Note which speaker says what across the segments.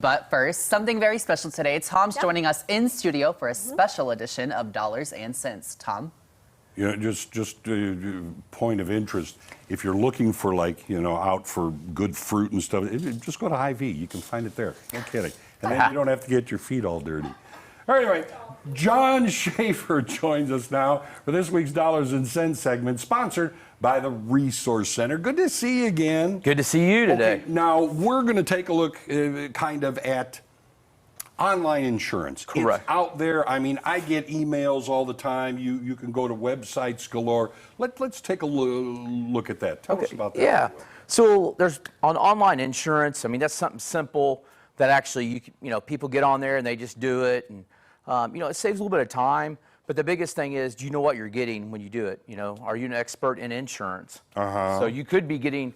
Speaker 1: But first, something very special today. Tom's joining us in studio for a special edition of Dollars and Cents. Tom?
Speaker 2: You know, just point of interest, if you're looking for out for good fruit and stuff, just go to Hy-Vee. You can find it there. No kidding. And then you don't have to get your feet all dirty. Anyway, John Schaefer joins us now for this week's Dollars and Cents segment, sponsored by the Resource Center. Good to see you again.
Speaker 3: Good to see you today.
Speaker 2: Okay, now, we're going to take a look kind of at online insurance.
Speaker 3: Correct.
Speaker 2: It's out there. I mean, I get emails all the time. You can go to websites galore. Let's take a look at that. Tell us about that.
Speaker 3: Yeah. So there's on online insurance. I mean, that's something simple that actually people get on there and they just do it, and it saves a little bit of time. But the biggest thing is, do you know what you're getting when you do it? Are you an expert in insurance? So you could be getting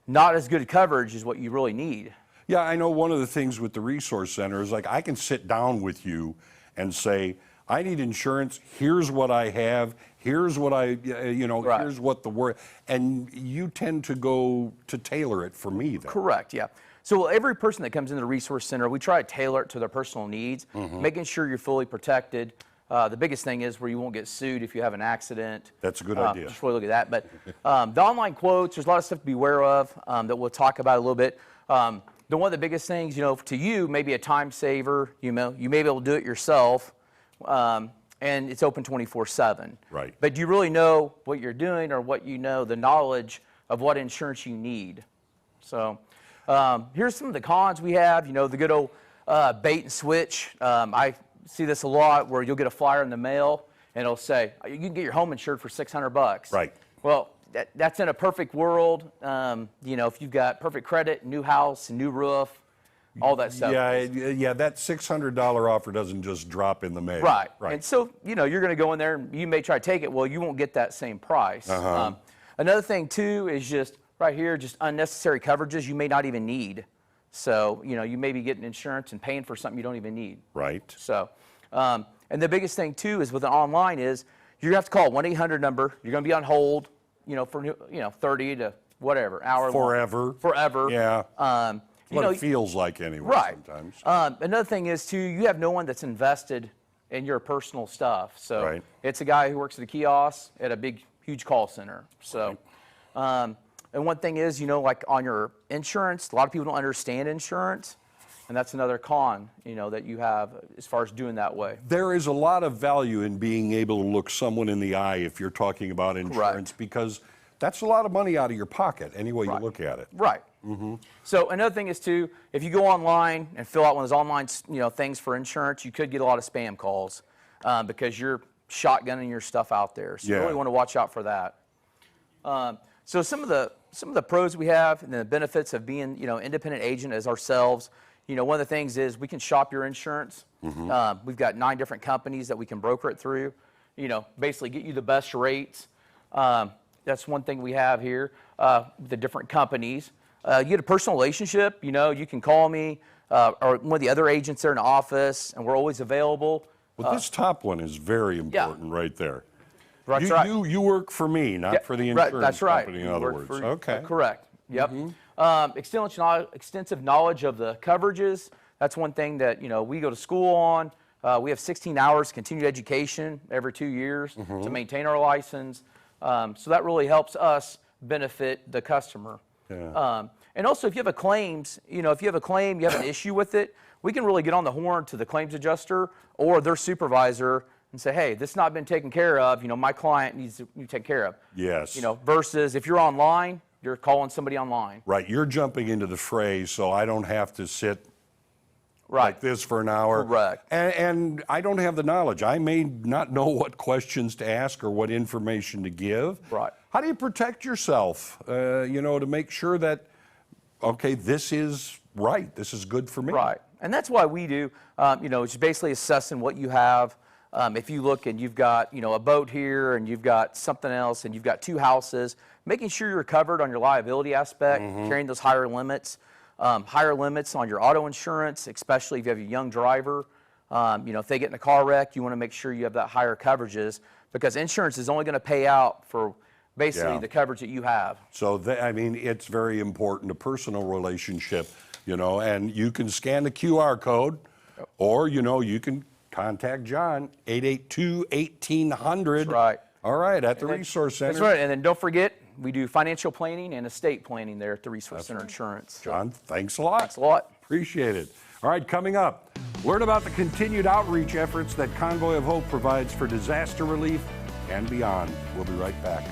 Speaker 3: not as good coverage as what you really need.
Speaker 2: Yeah, I know one of the things with the Resource Center is I can sit down with you and say, I need insurance, here's what I have, here's what
Speaker 3: Right.
Speaker 2: here's what the word, and you tend to go to tailor it for me then.
Speaker 3: Correct, yeah. So every person that comes into the Resource Center, we try to tailor it to their personal needs, making sure you're fully protected. The biggest thing is where you won't get sued if you have an accident.
Speaker 2: That's a good idea.
Speaker 3: Just really look at that. But the online quotes, there's a lot of stuff to be aware of that we'll talk about a little bit. One of the biggest things, to you, maybe a time saver. You may be able to do it yourself, and it's open 24/7.
Speaker 2: Right.
Speaker 3: But do you really know what you're doing, or the knowledge of what insurance you need? So here's some of the cons we have. The good old bait and switch. I see this a lot where you'll get a flyer in the mail and it'll say you can get your home insured for $600.
Speaker 2: Right.
Speaker 3: Well, that's in a perfect world. If you've got perfect credit, new house, new roof, all that stuff.
Speaker 2: Yeah, that $600 offer doesn't just drop in the mail.
Speaker 3: Right. And so, you're going to go in there and you may try to take it. Well, you won't get that same price. Another thing, too, is just right here, just unnecessary coverages you may not even need. So, you may be getting insurance and paying for something you don't even need.
Speaker 2: Right.
Speaker 3: So, and the biggest thing, too, is with an online is you're going to have to call a 1-800 number. You're going to be on hold, for 30 to whatever, hour.
Speaker 2: Forever.
Speaker 3: Forever.
Speaker 2: Yeah. What it feels like anyway.
Speaker 3: Right.
Speaker 2: Sometimes.
Speaker 3: Another thing is, too, you have no one that's invested in your personal stuff. So it's a guy who works at a kiosk at a big, huge call center. So, and one thing is, like on your insurance, a lot of people don't understand insurance. And that's another con, that you have as far as doing that way.
Speaker 2: There is a lot of value in being able to look someone in the eye if you're talking about insurance, because that's a lot of money out of your pocket any way you look at it.
Speaker 3: Right. So another thing is, too, if you go online and fill out one of those online things for insurance, you could get a lot of spam calls because you're shotgunning your stuff out there. So you really want to watch out for that. So some of the pros we have and the benefits of being independent agent as ourselves. One of the things is we can shop your insurance. We've got 9 different companies that we can broker it through. Basically get you the best rates. That's one thing we have here. The different companies. You get a personal relationship. You can call me or one of the other agents there in the office, and we're always available.
Speaker 2: Well, this top one is very important right there.
Speaker 3: That's right.
Speaker 2: You work for me, not for the insurance company, in other words.
Speaker 3: Okay. Correct. Yep. Extensive knowledge of the coverages. That's one thing that we go to school on. We have 16 hours continued education every 2 years to maintain our license. So that really helps us benefit the customer.
Speaker 2: Yeah.
Speaker 3: And also, if you have a claims, if you have a claim, you have an issue with it, we can really get on the horn to the claims adjuster or their supervisor and say, hey, this has not been taken care of. My client needs to be taken care of.
Speaker 2: Yes.
Speaker 3: Versus if you're online, you're calling somebody online.
Speaker 2: Right. You're jumping into the fray, so I don't have to sit like this for an hour.
Speaker 3: Correct.
Speaker 2: And I don't have the knowledge. I may not know what questions to ask or what information to give.
Speaker 3: Right.
Speaker 2: How do you protect yourself, to make sure that, okay, this is right, this is good for me?
Speaker 3: Right. And that's why we do, it's basically assessing what you have. If you look and you've got, a boat here and you've got something else and you've got 2 houses, making sure you're covered on your liability aspect, carrying those higher limits on your auto insurance, especially if you have a young driver. If they get in a car wreck, you want to make sure you have that higher coverages because insurance is only going to pay out for basically the coverage that you have.
Speaker 2: So, it's very important, a personal relationship you know, and you can scan the QR code, or, you know, you can contact John, 882-1800.
Speaker 3: That's right.
Speaker 2: All right, at the Resource Center.
Speaker 3: That's right, and then don't forget, we do financial planning and estate planning there at the Resource Center Insurance.
Speaker 2: John, thanks a lot.
Speaker 3: Thanks a lot.
Speaker 2: Appreciate it. All right, coming up, learn about the continued outreach efforts that Convoy of Hope provides for disaster relief and beyond. We'll be right back.